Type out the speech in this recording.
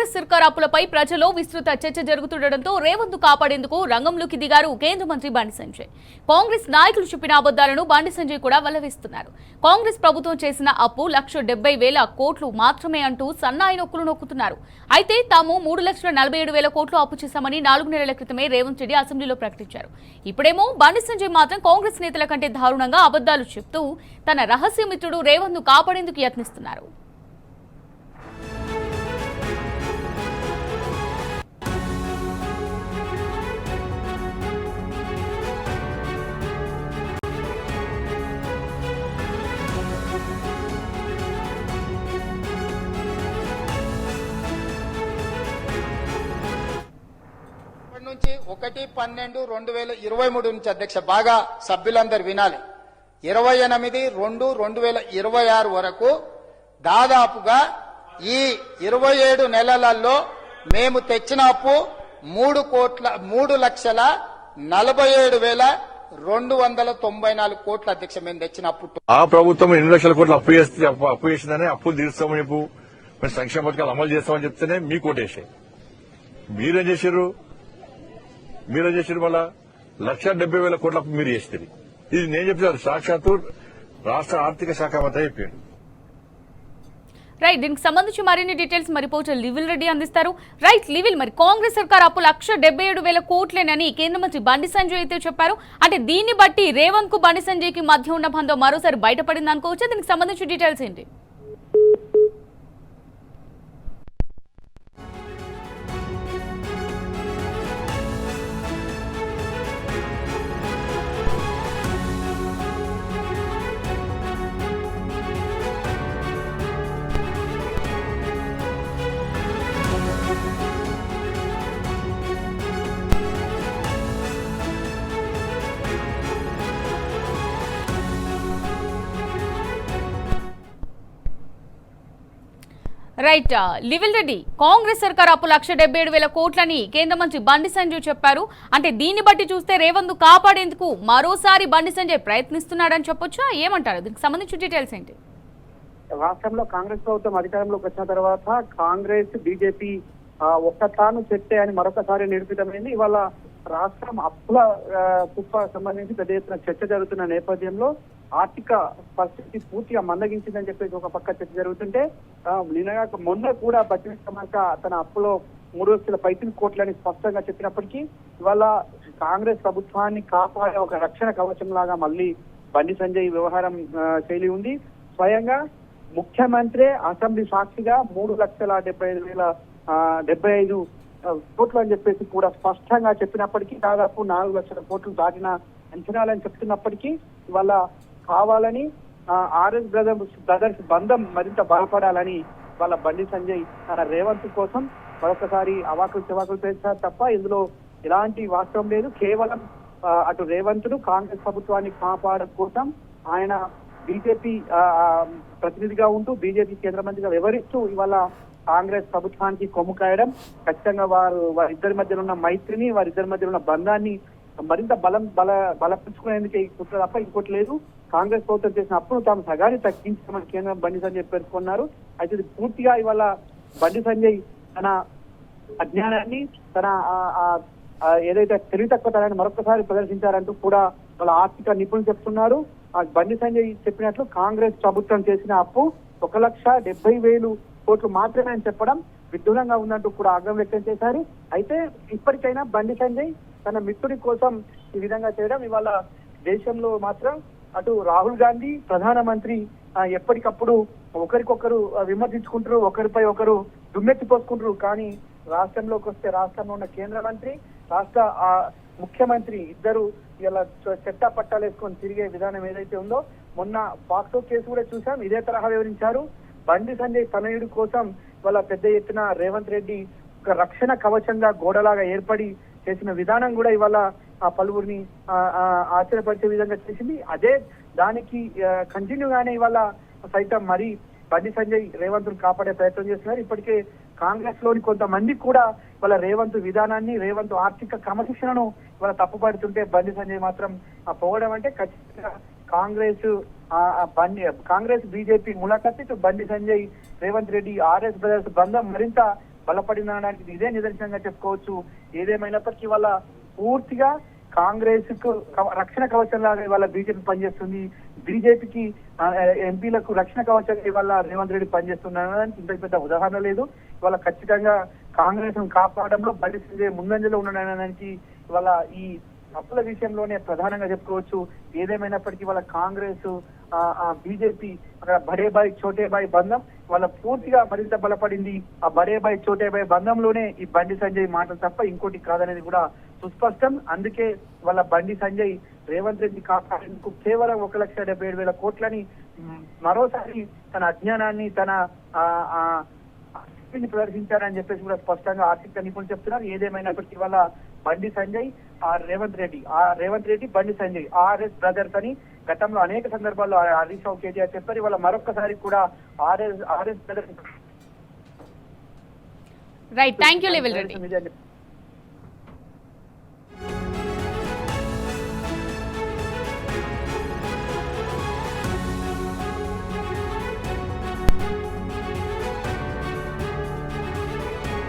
కాంగ్రెస్ సర్కార్ అప్పులపై ప్రజల్లో విస్తృత చర్చ జరుగుతుండటంతో రేవంత్ కాపాడేందుకు రంగంలోకి దిగారు కేంద్ర మంత్రి బండి సంజయ్. కాంగ్రెస్ నాయకులు చెప్పిన అబద్దాలను బండి సంజయ్ కూడా వెల్లవేస్తున్నారు. కాంగ్రెస్ ప్రభుత్వం చేసిన అప్పు 1,70,000 కోట్లు మాత్రమే అంటూ సన్నాయి నొక్కులు నొక్కుతున్నారు. అయితే తాము 3,47,000 కోట్లు అప్పు చేశామని 4 నెలల క్రితమే రేవంత్ రెడ్డి అసెంబ్లీలో ప్రకటించారు. ఇప్పుడేమో బండి సంజయ్ మాత్రం కాంగ్రెస్ నేతల కంటే దారుణంగా అబద్దాలు చెప్తూ తన రహస్య మిత్రుడు రేవంత్ ను కాపాడేందుకు యత్నిస్తున్నారు. నుంచి 1/12/2023 నుంచి అధ్యక్ష బాగా సభ్యులందరూ వినాలి. 28/2/2026 వరకు దాదాపుగా ఈ 27 నెలలలో మేము తెచ్చిన అప్పు 3,47,294 కోట్ల అధ్యక్ష మేము తెచ్చిన అప్పు. ఆ ప్రభుత్వం 8 లక్షల కోట్లు అప్పు చేసిందని అప్పులు తీర్చామని చెప్పు మేము సంక్షేమ పథకాలు అమలు చేస్తామని చెప్తేనే మీకు ఓటేసాయి. మీరేం చేశారు మళ్ళా 1,70,000 కోట్ల అప్పు మీరు చేస్తారు. ఇది నేను చెప్తాను సాక్షాత్తు రాష్ట్ర ఆర్థిక శాఖ మంత్రి చెప్పాడు. రైట్, దీనికి సంబంధించి మరిన్ని డీటెయిల్స్ మరి రిపోర్టర్ లివిల్ రెడ్డి అందిస్తారు. రైట్ లివిల్, మరి కాంగ్రెస్ సర్కార్ అప్పు 1,77,000 కోట్లేనని కేంద్ర మంత్రి బండి సంజయ్ అయితే చెప్పారు. అంటే దీన్ని బట్టి రేవంత్ కు బండి సంజయ్ కి మధ్య ఉన్న బంధం మరోసారి బయటపడింది అనుకోవచ్చు. దీనికి సంబంధించి డీటెయిల్స్ ఏంటి? రైట్ లివిల్ రెడ్డి, కాంగ్రెస్ సర్కార్ అప్పు 1,77,000 కోట్లని కేంద్ర మంత్రి బండి సంజయ్ చెప్పారు. అంటే దీన్ని బట్టి చూస్తే రేవంత్ కాపాడేందుకు మరోసారి బండి సంజయ్ ప్రయత్నిస్తున్నాడని చెప్పొచ్చా? ఏమంటారు? దీనికి సంబంధించి డీటెయిల్స్ ఏంటి? రాష్ట్రంలో కాంగ్రెస్ ప్రభుత్వం అధికారంలోకి వచ్చిన తర్వాత కాంగ్రెస్ బీజేపీ ఒక్కతాను చెట్టే అని మరొకసారి నిరూపితమైంది. ఇవాళ రాష్ట్రం అప్పుల కుప్ప సంబంధించి పెద్ద ఎత్తున చర్చ జరుగుతున్న నేపథ్యంలో ఆర్థిక పరిస్థితి పూర్తిగా మందగించిందని చెప్పేసి ఒక పక్క చర్చ జరుగుతుంటే మొన్న కూడా బడ్జెట్ సమాక తన అప్పులో 3,00,000 కోట్లని స్పష్టంగా చెప్పినప్పటికీ ఇవాళ కాంగ్రెస్ ప్రభుత్వాన్ని కాపాడే ఒక రక్షణ కవచం లాగా మళ్ళీ బండి సంజయ్ వ్యవహారం శైలి ఉంది. స్వయంగా ముఖ్యమంత్రి అసెంబ్లీ సాక్షిగా 3,75,075 కోట్లు అని చెప్పేసి కూడా స్పష్టంగా చెప్పినప్పటికీ దాదాపు 4 లక్షల కోట్లు దాటిన అంచనాలని చెప్తున్నప్పటికీ ఇవాళ కావాలని ఆర్ఎస్ బ్రదర్స్ బంధం మరింత బలపడాలని వాళ్ళ బండి సంజయ్ తన రేవంత్ కోసం మరొకసారి అవాకులు చెవాకులు పేర్చారు తప్ప ఇందులో ఎలాంటి వాస్తవం లేదు. కేవలం అటు రేవంత్ ను కాంగ్రెస్ ప్రభుత్వాన్ని కాపాడడం కోసం ఆయన బీజేపీ ప్రతినిధిగా ఉంటూ బీజేపీ కేంద్ర మంత్రిగా వివరిస్తూ ఇవాళ కాంగ్రెస్ ప్రభుత్వానికి కొమ్ము కాయడం, ఖచ్చితంగా వారిద్దరి మధ్యలో ఉన్న మైత్రిని వారిద్దరి మధ్యలో ఉన్న బంధాన్ని మరింత బలపరుచుకునేందుకే కుట్ర తప్ప ఇంకోటి లేదు. కాంగ్రెస్ ప్రభుత్వం చేసిన అప్పుడు తాము సగాన్ని తగ్గించామని కేంద్రం బండి సంజయ్ పేర్కొన్నారు. అయితే ఇది పూర్తిగా ఇవాళ బండి సంజయ్ తన అజ్ఞానాన్ని తన ఏదైతే తెలివి తక్కువతనాన్ని మరొకసారి ప్రదర్శించారంటూ కూడా వాళ్ళ ఆర్థిక నిపుణులు చెప్తున్నారు. బండి సంజయ్ చెప్పినట్లు కాంగ్రెస్ ప్రభుత్వం చేసిన అప్పు 1,70,000 కోట్లు మాత్రమే అని చెప్పడం విడ్డూరంగా ఉందంటూ కూడా ఆగ్రహం వ్యక్తం చేశారు. అయితే ఇప్పటికైనా బండి సంజయ్ తన మిత్రుడి కోసం ఈ విధంగా చేయడం ఇవాళ దేశంలో మాత్రం అటు రాహుల్ గాంధీ ప్రధానమంత్రి ఎప్పటికప్పుడు ఒకరికొకరు విమర్శించుకుంటారు, ఒకరిపై ఒకరు దుమ్మెత్తిపోసుకుంటారు. కానీ రాష్ట్రంలోకి వస్తే రాష్ట్రంలో ఉన్న కేంద్ర మంత్రి రాష్ట్ర ముఖ్యమంత్రి ఇద్దరు ఇలా చెట్టా పట్టాలు వేసుకొని తిరిగే విధానం ఏదైతే ఉందో మొన్న పాక్సో కేసు కూడా చూసాం. ఇదే తరహా వివరించారు. బండి సంజయ్ తనయుడి కోసం వాళ్ళ పెద్ద ఎత్తున రేవంత్ రెడ్డి ఒక రక్షణ కవచంగా గోడలాగా ఏర్పడి చేసిన విధానం కూడా ఇవాళ పలువురిని ఆశ్చర్యపరిచే విధంగా చేసింది. అదే దానికి కంటిన్యూగానే ఇవాళ సైతం మరి బండి సంజయ్ రేవంత్ ను కాపాడే ప్రయత్నం చేస్తున్నారు. ఇప్పటికే కాంగ్రెస్ లోని కొంతమంది కూడా వాళ్ళ రేవంత్ విధానాన్ని రేవంత్ ఆర్థిక క్రమశిక్షణను వాళ్ళ తప్పుపడుతుంటే బండి సంజయ్ మాత్రం పోవడం అంటే ఖచ్చితంగా Congress BJP ములాఖత్ Bandi Sanjay Revanth Reddy RS brothers బంధం మరింత బలపడిందనడానికి ఇదే నిదర్శనంగా చెప్పుకోవచ్చు. ఏదేమైనప్పటికీ వాళ్ళ పూర్తిగా కాంగ్రెస్ కు రక్షణ కవచం లాగా ఇవాళ బీజేపీ పనిచేస్తుంది. బీజేపీకి ఎంపీలకు రక్షణ కవచం ఇవాళ రేవంత్ రెడ్డి పనిచేస్తున్నారని ఇంత పెద్ద ఉదాహరణ లేదు. ఇవాళ ఖచ్చితంగా కాంగ్రెస్ ను కాపాడడంలో బండి సంజయ్ ముందంజలో ఉండడానికి ఇవాళ ఈ అప్పుల విషయంలోనే ప్రధానంగా చెప్పుకోవచ్చు. ఏదేమైనప్పటికీ వాళ్ళ కాంగ్రెస్ బీజేపీ అక్కడ బడే బాయ్ చోటే బాయ్ బంధం వాళ్ళ పూర్తిగా మరింత బలపడింది. ఆ బడే బాయ్ చోటే బాయ్ బంధంలోనే ఈ బండి సంజయ్ మాటలు తప్ప ఇంకోటి కాదనేది కూడా సుస్పష్టం. అందుకే వాళ్ళ బండి సంజయ్ రేవంత్ రెడ్డి కాపాడేందుకు కేవలం 1,77,000 కోట్లని మరోసారి తన అజ్ఞానాన్ని తన ప్రదర్శించారని చెప్పేసి కూడా స్పష్టంగా ఆర్థిక నిపుణులు చెప్తున్నారు. ఏదేమైనప్పటికీ వాళ్ళ బండి సంజయ్ రేవంత్ రెడ్డి బండి సంజయ్ ఆర్ఎస్ బ్రదర్స్ అని గతంలో అనేక సందర్భాల్లో హరీష్ రావు కేటీఆర్ చెప్పారు. ఇవాళ మరొకసారి కూడా RS brothers right, thank you level Reddy.